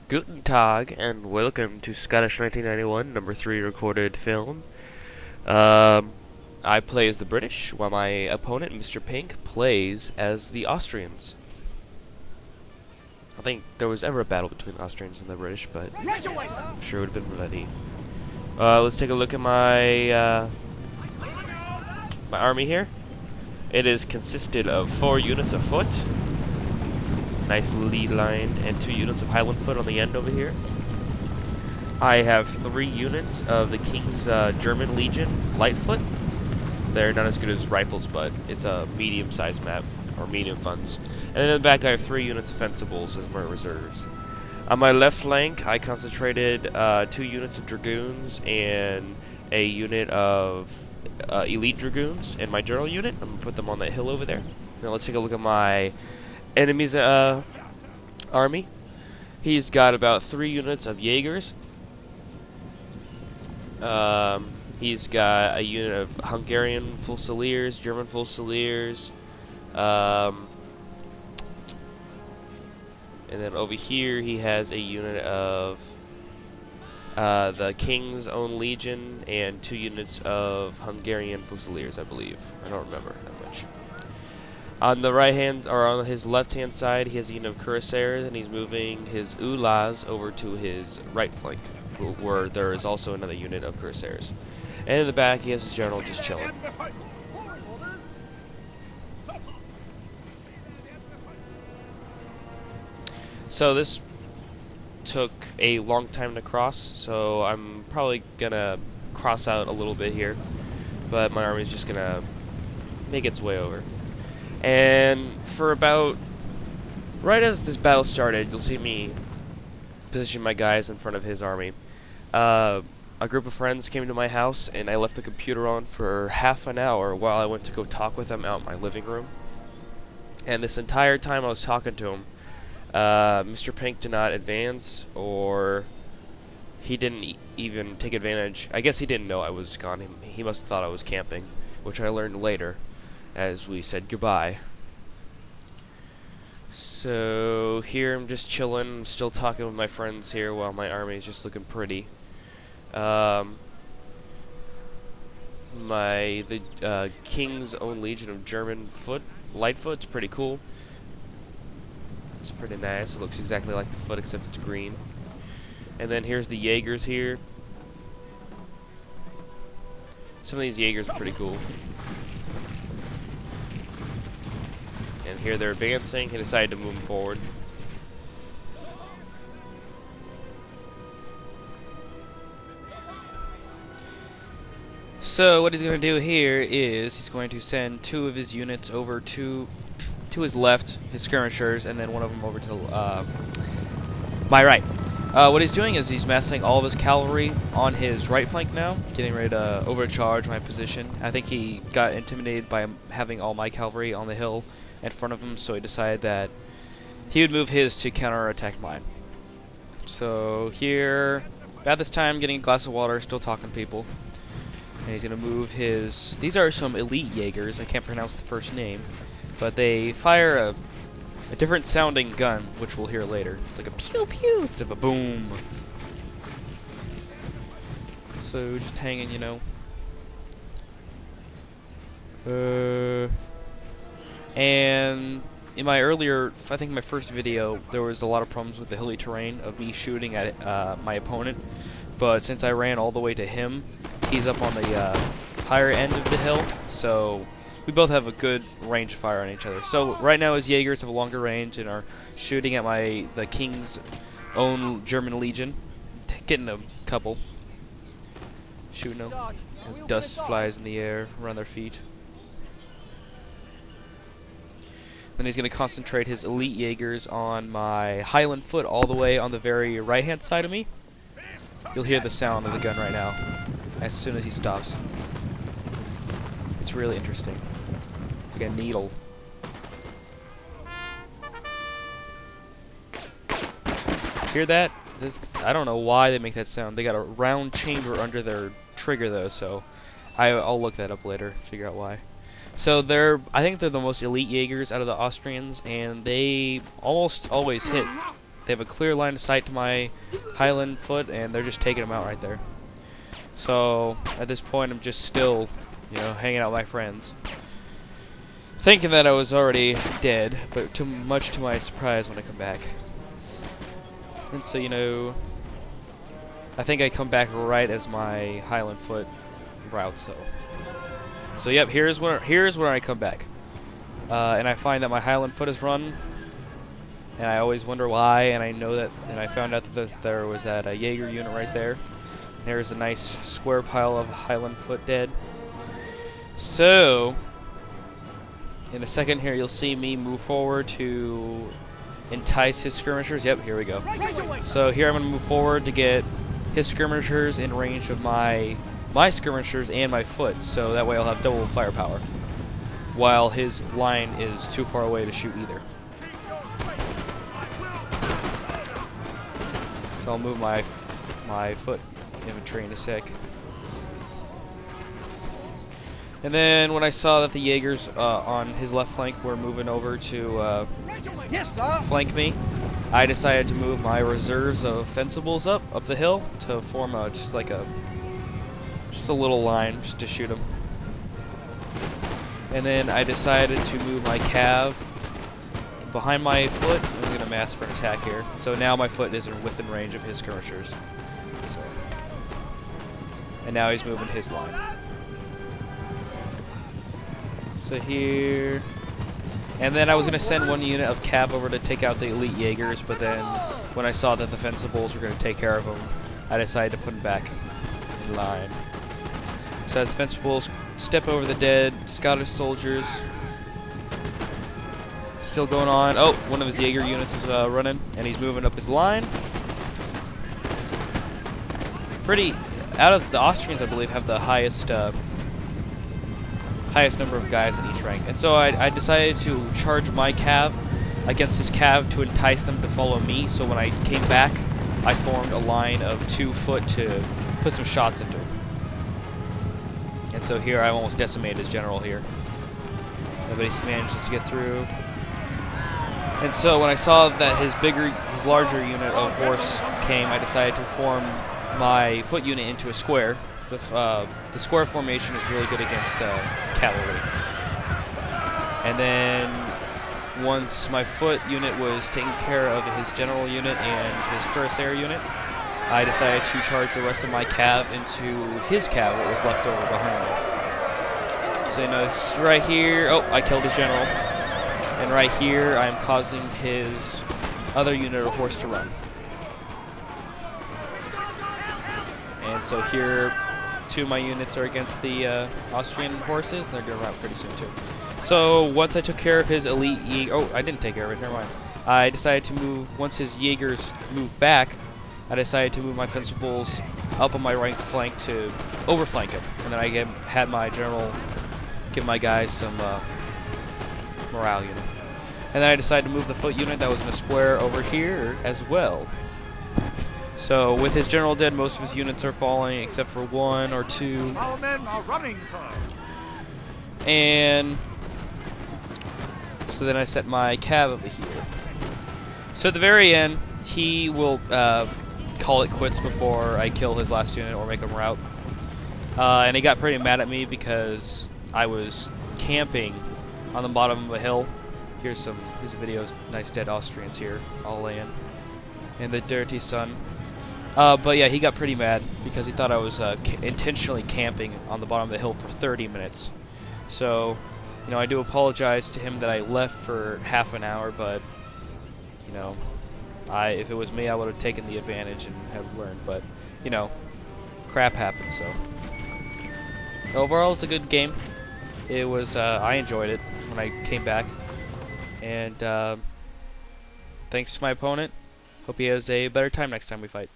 Guten Tag, and welcome to Scottish1991, number 3 recorded film. I play as the British, while my opponent, Mr. Pink, plays as the Austrians. I think there was ever a battle between the Austrians and the British, but I'm sure it would have been bloody. Let's take a look at my army here. It is consisted of 4 units of foot, nice lead line, and 2 units of Highland foot on the end over here. I have 3 units of the King's German Legion Lightfoot. They're not as good as rifles, but it's a medium-sized map, or medium funds. And then in the back I have 3 units of Fencibles as my reserves. On my left flank, I concentrated 2 units of Dragoons and a unit of Elite Dragoons in my general unit. I'm going to put them on that hill over there. Now let's take a look at my enemy's army. He's got about 3 units of Jaegers. He's got a unit of Hungarian Fusiliers, German Fusiliers, and then over here he has a unit of the King's Own Legion and 2 units of Hungarian Fusiliers, I believe. I don't remember that much. On the right hand, or on his left hand side, he has a unit of Cuirassiers, and he's moving his Uhlans over to his right flank, where there is also another unit of Cuirassiers. And in the back, he has his general just chilling. So this took a long time to cross, so I'm probably gonna cross out a little bit here, but my army's just gonna make its way over. And for about right as this battle started, you'll see me position my guys in front of his army. A group of friends came to my house, and I left the computer on for half an hour while I went to go talk with them out in my living room. And this entire time I was talking to him, Mr. Pink did not advance, or he didn't even take advantage. I guess he didn't know I was gone. He must have thought I was camping, which I learned later as we said goodbye. So here I'm just chilling, I'm still talking with my friends here while my army is just looking pretty. The King's Own Legion of German Lightfoot's pretty cool. It's pretty nice. It looks exactly like the foot except it's green. And then here's the Jaegers here. Some of these Jaegers are pretty cool. And here they're advancing. He decided to move forward. So what he's going to do here is he's going to send 2 of his units over to his left, his skirmishers, and then one of them over to my right. What he's doing is he's massing all of his cavalry on his right flank now, getting ready to overcharge my position. I think he got intimidated by having all my cavalry on the hill in front of him, so he decided that he would move his to counterattack mine. So here, about this time, getting a glass of water, still talking to people. And he's going to move his... These are some elite Jaegers. I can't pronounce the first name. But they fire a different sounding gun, which we'll hear later. It's like a pew-pew instead of a boom. So just hanging, you know. And in my earlier, I think my first video, there was a lot of problems with the hilly terrain of me shooting at my opponent. But since I ran all the way to him, he's up on the higher end of the hill, so we both have a good range of fire on each other. So right now his Jaegers have a longer range and are shooting at the King's Own German Legion, getting a couple, shooting them as dust flies in the air around their feet. Then he's going to concentrate his elite Jaegers on my Highland foot all the way on the very right hand side of me. You'll hear the sound of the gun right now as soon as he stops. It's really interesting. It's like a needle. Hear that? I don't know why they make that sound. They got a round chamber under their trigger though, so I'll look that up later, figure out why. So I think they're the most elite Jaegers out of the Austrians, and they almost always hit they have a clear line of sight to my Highland foot, and they're just taking him out right there. So at this point, I'm just still, you know, hanging out with my friends, thinking that I was already dead, but much to my surprise when I come back. And so, you know, I think I come back right as my Highland foot routes though. So yep, here's where I come back, and I find that my Highland foot is run, and I always wonder why. And I know that, and I found out that there was that Jaeger unit right there. There's a nice square pile of Highland foot dead. So in a second here, you'll see me move forward to entice his skirmishers. Yep, here we go. So here I'm going to move forward to get his skirmishers in range of my skirmishers and my foot, so that way I'll have double firepower, while his line is too far away to shoot either. So I'll move my foot infantry in a sec. And then when I saw that the Jaegers on his left flank were moving over to flank me, I decided to move my reserves of fencibles up the hill to form just a little line just to shoot them. And then I decided to move my cav behind my foot. I'm going to mass for an attack here. So now my foot is within range of his skirmishers. So. And now he's moving his line. So here. And then I was going to send one unit of cav over to take out the elite Jaegers, but then when I saw that the fencibles were going to take care of them, I decided to put them back in line. So as the fencibles step over the dead Scottish soldiers, still going on. Oh, one of his Jaeger units is running, and he's moving up his line. Out of the Austrians, I believe, have the highest number of guys in each rank. And so I decided to charge my cav against his cav to entice them to follow me. So when I came back, I formed a line of 2 foot to put some shots into him. And so here I almost decimated his general here. But he manages to get through. And so when I saw that his larger unit of horse came, I decided to form my foot unit into a square. The square formation is really good against cavalry. And then once my foot unit was taking care of his general unit and his cuirassier unit, I decided to charge the rest of my cav into his cav that was left over behind me. So, you know, right here, oh, I killed his general. And right here, I'm causing his other unit of horse to run. And so here, 2 of my units are against the Austrian horses, and they're going to run pretty soon too. So once I took care of his elite Jaeger, oh, I didn't take care of it, never mind. I decided to move, once his Jaegers moved back, I decided to move my fencibles up on my right flank to overflank him. And then I had my general give my guys some morale unit. And then I decided to move the foot unit that was in a square over here as well. So with his general dead, most of his units are falling except for 1 or 2. Our men are running, sir. And so then I set my cav over here. So at the very end, he will call it quits before I kill his last unit or make him rout. And he got pretty mad at me because I was camping on the bottom of a hill. Here's a video of nice dead Austrians here, all laying in the dirty sun. But yeah, he got pretty mad because he thought I was intentionally camping on the bottom of the hill for 30 minutes. So, you know, I do apologize to him that I left for half an hour, but, you know, if it was me, I would have taken the advantage and have learned. But, you know, crap happens, so. Overall, it's a good game. It was, I enjoyed it when I came back. And thanks to my opponent. Hope he has a better time next time we fight.